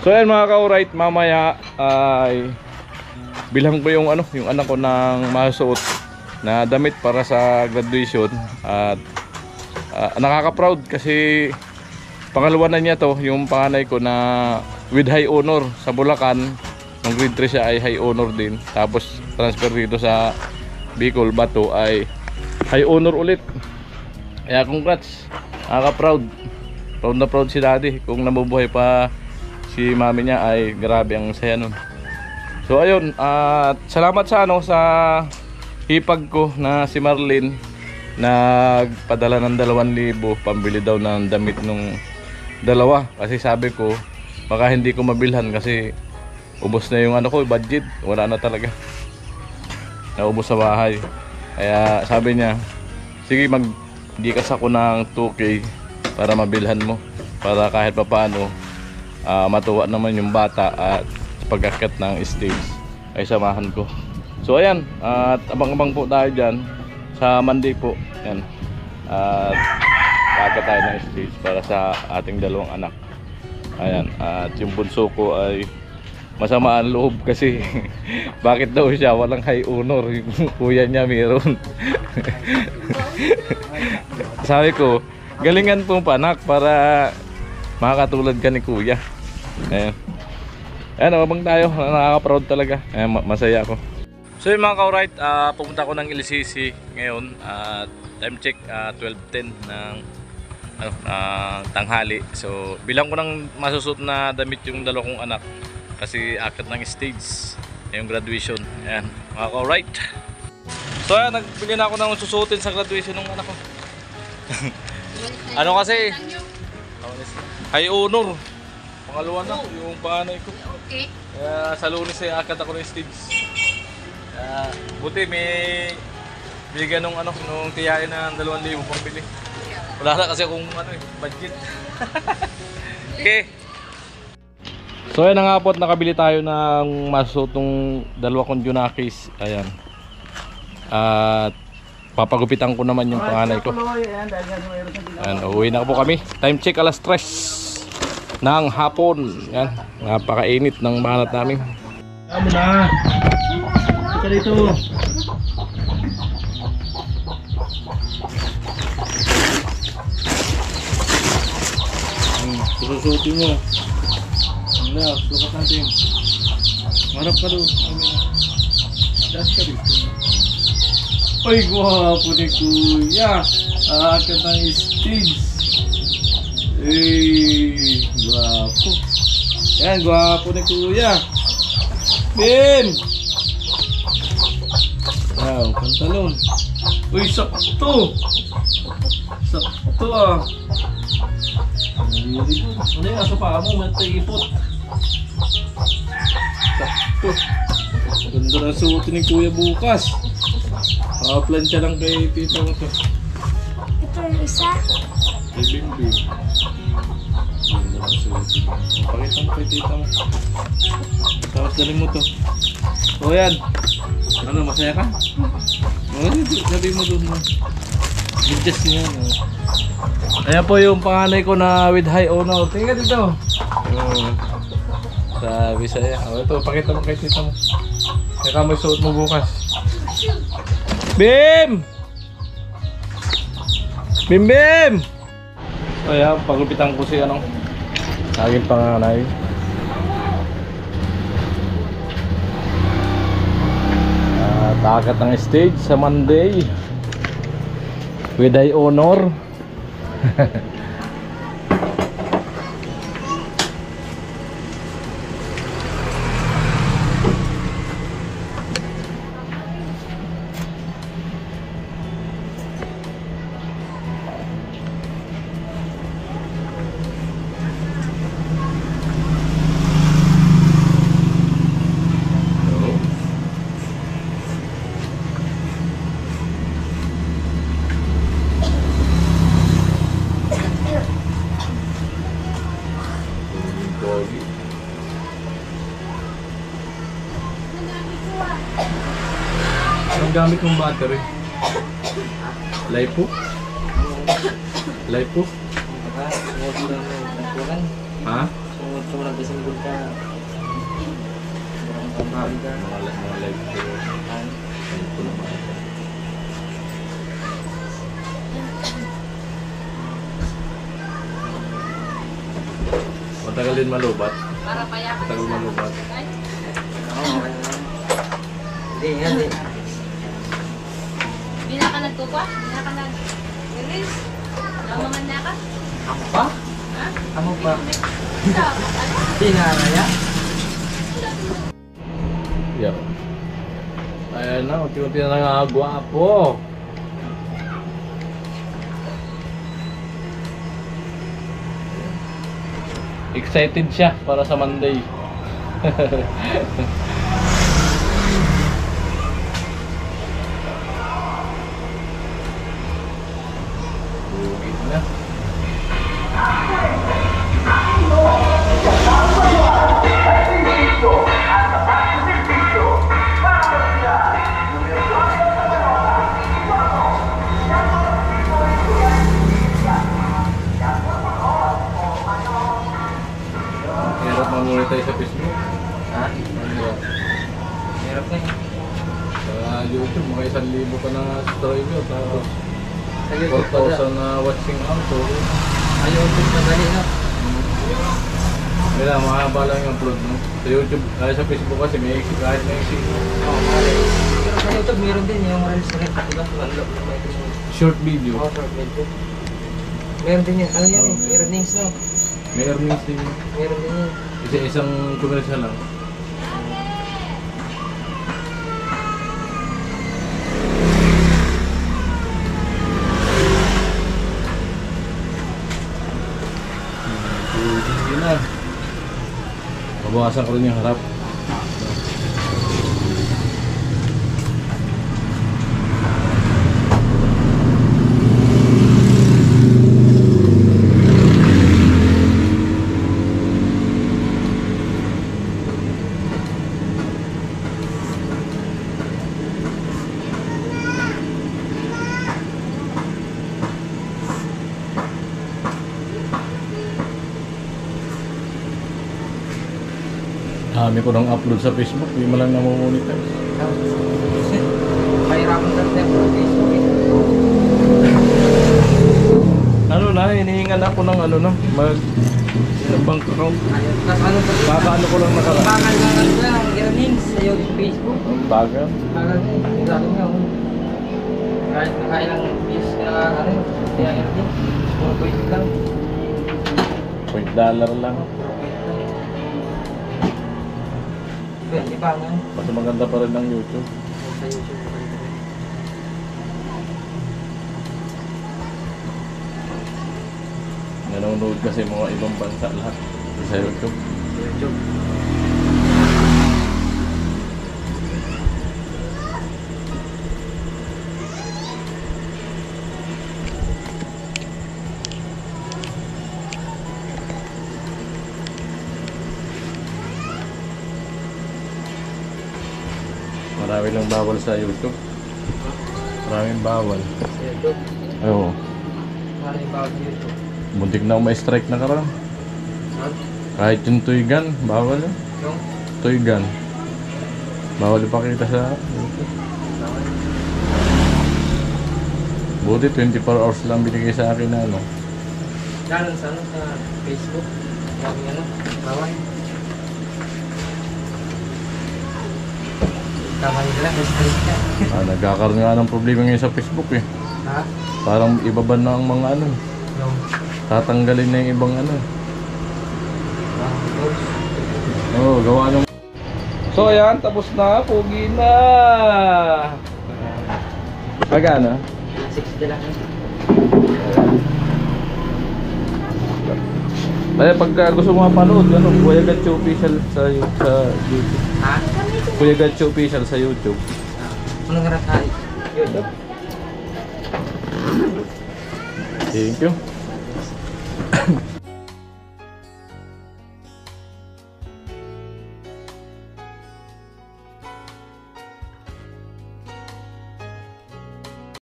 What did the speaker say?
So yan mga ka-alright, mamaya ay bilang ko yung yung anak ko ng masuot na damit para sa graduation. At nakaka-proud kasi pangalawa na niya to, yung panganay ko na with high honor sa Bulacan. Nung grade 3 siya ay high honor din. Tapos transfer dito sa Bicol, Bato ay high honor ulit. Kaya congrats, nakaka-proud. Proud na proud si daddy. Kung nabubuhay pa si mami niya ay grabe ang saya nun. So ayun, at salamat sa sa hipag ko na si Marlene, nagpadala ng 2,000 pambili daw ng damit nung dalawa. Kasi sabi ko baka hindi ko mabilhan kasi ubos na yung ko budget, wala na talaga, naubos sa bahay. Kaya sabi niya, sige mag-gikas ako ng 2K para mabilhan mo, para kahit pa paano matuwa naman yung bata at pag-akyat ng stage ay samahan ko. So ayan, at abang-abang po tayo dyan sa Monday po. Ayan, at kaka tayo ng stage para sa ating dalawang anak. Ayan, at yung bunso ko ay masama ang loob kasi bakit daw siya walang high honor, yung kuya niya meron. Sabi ko, galingan po panak para makakatulad ka ni kuya. Ayan. Ayan, abang tayo. Nakaka-proud talaga. Ayan, masaya ako. So yung mga ka-alright, pumunta ko ng LCC ngayon. Time check 12:10 ng tanghali. So bilang ko ng masusot na damit yung dalawang kong anak kasi akit ng stage yung graduation. Ayan, mga ka-alright. So ayan, nagbili na ako ng susutin sa graduation ng anak ko. Kasi high honor, pangalawa na yung panganay ko. Okay. Kaya sa Lunes ay akit ako ng stage. Buti may bigyan nung nung tiyain na 2,000 pambili. Wala na kasi akong budget. Okay. So ayan nga po, nakabili tayo ng masutong dalawa kong Junakis. Ayan. At papagupitan ko naman yung panganay ko. Ayan, uuwi na po kami. Time check 3:00 ng hapon. Ayan, napakainit ng banat namin. Amo na. Ika dito. Sususutin mo. Ano, sukat natin. Marap ka doon. Das ka dito. Ay, guwapo ni kuya. Akit ng stage. Ay, guwapo. Yan, guwapo ni kuya. Ben! Wow, pantalon. Uy, sakto. Sakto ah. Ano yung aso pa mo? Matagipot. Sakto. Ganda na suotin ni kuya bukas. Plansya lang kay tita mo to. Ito yung isa. Kay Bimbing. Ganda na suotin. Pakita mo kay tita mo. Tapos daling mo to. O yan. Ano, masaya ka? Sabi mo doon mo. Adjust niya. Ayan po yung panganay ko na with high honor. Tingnan dito. Sabi sa'yo. Ito, pakita mo kay tita mo. Kaya may suot mo bukas. Bim! Bim Bim! So ayan, pagupitan ko si aking panganay. Takat ng stage sa Monday with high honor. Anong gamit mong battery? Lipo? Lipo? Ha? Sunod ko lang ng nagtunan. Ha? Sunod ko lang bisimbol ka. Ang pambawi ka. Mga live ko. Ito naman. Matagal din malubat. Matagal malubat. Oo, okay na lang. Hindi, hindi. Hindi na ka nagtupa? Hindi na ka nag-release? Lamangan na ka? Ako pa? Ha? Ako pa? Ano? Hindi na kaya? Yeah. Ayan na, unti-unti na nangagwapo. Excited siya para sa Monday. Bugit na. Hirap mag-monetize sa Facebook. Ha? Hirap na eh. Sa YouTube, mga 1,000 ka na subscriber. Tapos Sa YouTube pa 4,000 na watching out. So, Sa YouTube na dali, no? wala, mahaba lang yung upload mo. Sa YouTube, sa Facebook kasi may exit, kahit may exit. Oo, mali. Pero sa YouTube, meron din yung reels rin. Diba? Unlock na may ito. Short video. Oo, short video. Meron din yan. Ano yan eh? Earnings, no? May earnings din. Meron din yan. Isang commercial lang. Hindi na. Mabawasan ko rin yung harap. Dami ko nang upload sa Facebook, hindi mo lang namumonitor. Kahirapan ka rin sa Facebook eh. Ano na, hinihingan ako ng ano na, bank account. Ayun. Tapos ano pa rin? Baka ano ko lang nakara. Bakal lang ano lang, earnings sa yung Facebook. Ang baga. Bakal na eh. Sabi nga ako. Kahit nakailang views ka ano yun. Kaya earnings. Puro point lang. $0.10 lang. Pwede pa nga. Mas maganda pa rin ng YouTube. Sa YouTube. Nanonood kasi mga ibang bansa lahat sa YouTube. Sa YouTube. Marami lang bawal sa YouTube. Maraming bawal. Sa YouTube. Oo. Maraming bawal sa YouTube. Muntik na ako ma-strike na karam. Ha? Kahit yung tuygan, bawal eh. Yung? Tuygan. Bawal ipakita sa YouTube. Bawal. Buti 24 hours lang binigay sa akin na ano. Lalo sa ano, sa Facebook. Maraming ano, bawal. Tama nila, straight ka. Nagkakaroon nga ng problema ngayon sa Facebook eh. Ha? Parang ibaban na ang mga ano. Yung? Tatanggalin na yung ibang ano. Oops. Oo, gawa ng... So ayan, tapos na. Pugi na. Magana? 60 lang. Kaya pagka gusto mo mapanood, ano, Kuya Gatcho Official sa YouTube. Ha? Kuya Gatcho Official sa YouTube. Anong harap hari? YouTube? Thank you.